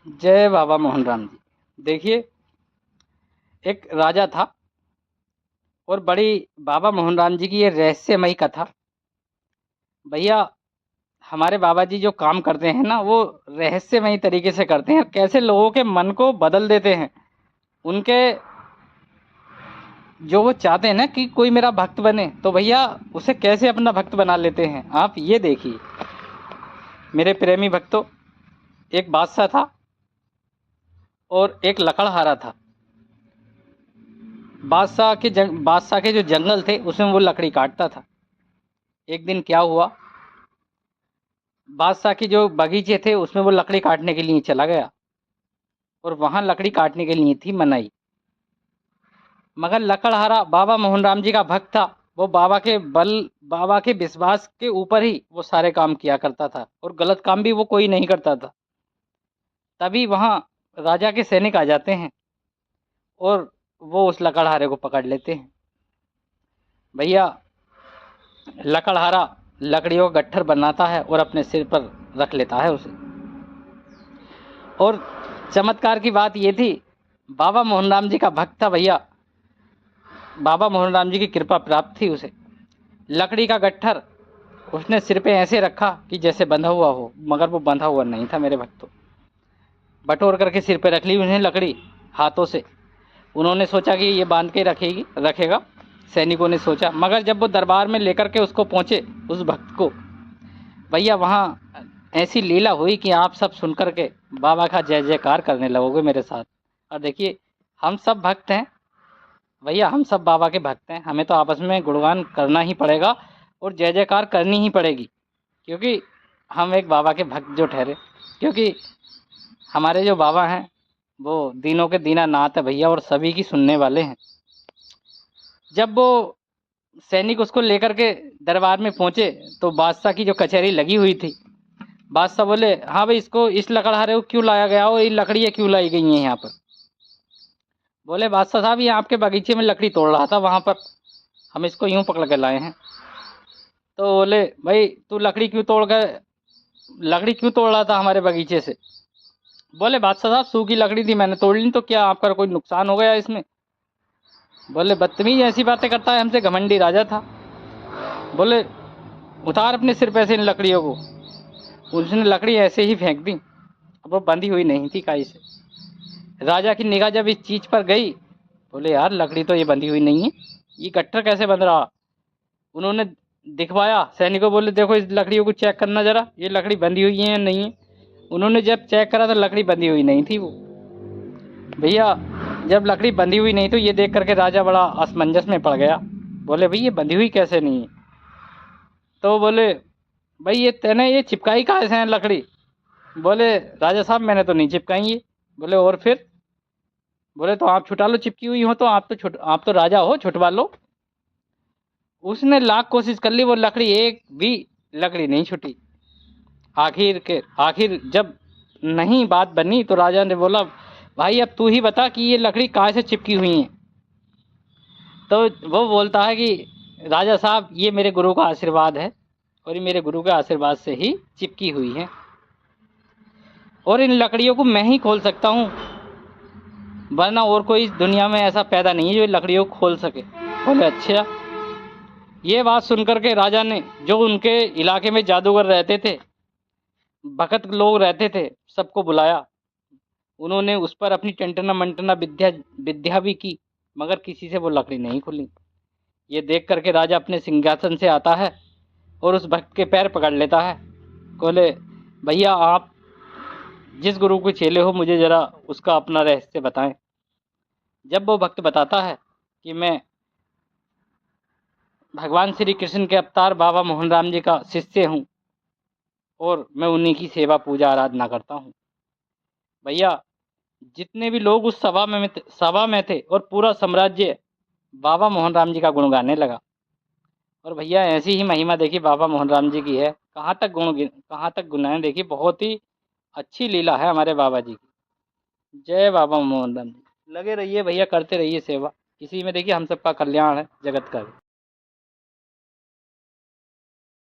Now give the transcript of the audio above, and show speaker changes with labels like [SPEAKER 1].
[SPEAKER 1] जय बाबा मोहन राम जी। देखिए, एक राजा था और बड़ी बाबा मोहन राम जी की ये रहस्यमयी कथा। भैया, हमारे बाबा जी जो काम करते हैं ना, वो रहस्यमयी तरीके से करते हैं। कैसे लोगों के मन को बदल देते हैं। उनके जो वो चाहते हैं ना कि कोई मेरा भक्त बने, तो भैया उसे कैसे अपना भक्त बना लेते हैं। आप ये देखिए मेरे प्रेमी भक्तों, एक बादशाह था और एक लकड़हारा था। बादशाह के जो जंगल थे उसमें वो लकड़ी काटता था। एक दिन क्या हुआ, बादशाह की जो बगीचे थे उसमें वो लकड़ी काटने के लिए चला गया और वहां लकड़ी काटने के लिए थी मनाई। मगर लकड़हारा बाबा मोहन राम जी का भक्त था। वो बाबा के विश्वास के ऊपर ही वो सारे काम किया करता था और गलत काम भी वो कोई नहीं करता था। तभी वहां राजा के सैनिक आ जाते हैं और वो उस लकड़हारे को पकड़ लेते हैं। भैया, लकड़हारा लकड़ियों का गट्ठर बनाता है और अपने सिर पर रख लेता है उसे। और चमत्कार की बात ये थी, बाबा मोहन राम जी का भक्त था भैया। बाबा मोहन राम जी की कृपा प्राप्त थी उसे। लकड़ी का गट्ठर उसने सिर पे ऐसे रखा कि जैसे बंधा हुआ हो, मगर वो बंधा हुआ नहीं था मेरे भक्तों। बटोर करके सिर पे रख ली उन्हें लकड़ी हाथों से। उन्होंने सोचा कि ये बांध के रखेगा। सैनिकों ने सोचा, मगर जब वो दरबार में लेकर के उसको पहुंचे उस भक्त को, भैया वहाँ ऐसी लीला हुई कि आप सब सुन कर के बाबा का जय जयकार करने लगोगे मेरे साथ। और देखिए, हम सब भक्त हैं भैया, हम सब बाबा के भक्त हैं। हमें तो आपस में गुणगान करना ही पड़ेगा और जय जयकार करनी ही पड़ेगी, क्योंकि हम एक बाबा के भक्त जो ठहरे। क्योंकि हमारे जो बाबा हैं वो दीनों के दीनानाथ है भैया, और सभी की सुनने वाले हैं। जब वो सैनिक उसको लेकर के दरबार में पहुंचे तो बादशाह की जो कचहरी लगी हुई थी, बादशाह बोले, हाँ भाई, इसको इस लकड़हारे को क्यों लाया गया और ये लकड़ियाँ क्यों लाई गई हैं यहाँ पर। बोले, बादशाह साहब, ये आपके बगीचे में लकड़ी तोड़ रहा था वहाँ पर, हम इसको यूं पकड़ के लाए हैं। तो बोले, भाई तू लकड़ी क्यों तोड़ रहा था हमारे बगीचे से। बोले, बादशाह साहब, सूखी लकड़ी थी, मैंने तोड़ ली, तो क्या आपका कोई नुकसान हो गया इसमें। बोले, बदतमीज ऐसी बातें करता है हमसे, घमंडी राजा था। बोले, उतार अपने सिर पे से इन लकड़ियों को। उसने लकड़ी ऐसे ही फेंक दी। अब वो बंधी हुई नहीं थी काई से। राजा की निगाह जब इस चीज पर गई, बोले, यार लकड़ी तो ये बंधी हुई नहीं है, ये गट्ठर कैसे बंध रहा। उन्होंने दिखवाया सैनिकों, बोले, देखो इस लकड़ियों को चेक करना जरा, ये लकड़ी बंधी हुई है या नहीं है। उन्होंने जब चेक करा तो लकड़ी बंधी हुई नहीं थी वो। भैया, जब लकड़ी बंधी हुई नहीं तो ये देख करके राजा बड़ा असमंजस में पड़ गया। बोले, भाई ये बंधी हुई कैसे नहीं है। तो बोले, भाई ये तेने ये चिपकाई कहाँ से है लकड़ी। बोले, राजा साहब, मैंने तो नहीं चिपकाई ये। बोले, और फिर। बोले, तो आप छुटा लो, चिपकी हुई हो तो आप तो राजा हो, छुटवा लो। उसने लाख कोशिश कर ली, वो लकड़ी एक भी लकड़ी नहीं छुटी। आखिर जब नहीं बात बनी तो राजा ने बोला, भाई अब तू ही बता कि ये लकड़ी कहाँ से चिपकी हुई है। तो वो बोलता है कि राजा साहब, ये मेरे गुरु का आशीर्वाद है और ये मेरे गुरु के आशीर्वाद से ही चिपकी हुई है, और इन लकड़ियों को मैं ही खोल सकता हूँ, वरना और कोई इस दुनिया में ऐसा पैदा नहीं है जो लकड़ियों को खोल सके। बोले, अच्छा। ये बात सुनकर के राजा ने, जो उनके इलाके में जादूगर रहते थे, भगत लोग रहते थे, सबको बुलाया। उन्होंने उस पर अपनी टंटना मंटना विद्या विद्या भी की, मगर किसी से वो लकड़ी नहीं खुली। ये देख करके राजा अपने सिंहासन से आता है और उस भक्त के पैर पकड़ लेता है। बोले, भैया आप जिस गुरु के चेले हो, मुझे जरा उसका अपना रहस्य बताएं। जब वो भक्त बताता है कि मैं भगवान श्री कृष्ण के अवतार बाबा मोहन राम जी का शिष्य हूँ और मैं उन्हीं की सेवा पूजा आराधना करता हूँ। भैया, जितने भी लोग उस सभा में थे और पूरा साम्राज्य बाबा मोहन राम जी का गुण गाने लगा। और भैया, ऐसी ही महिमा देखी बाबा मोहन राम जी की है। कहाँ तक गुनाएं देखी। बहुत ही अच्छी लीला है हमारे बाबा जी की। जय बाबा मोहन राम जी। लगे रहिए भैया, करते रहिए सेवा। इसी में देखिए हम सबका कल्याण है, जगत का भी।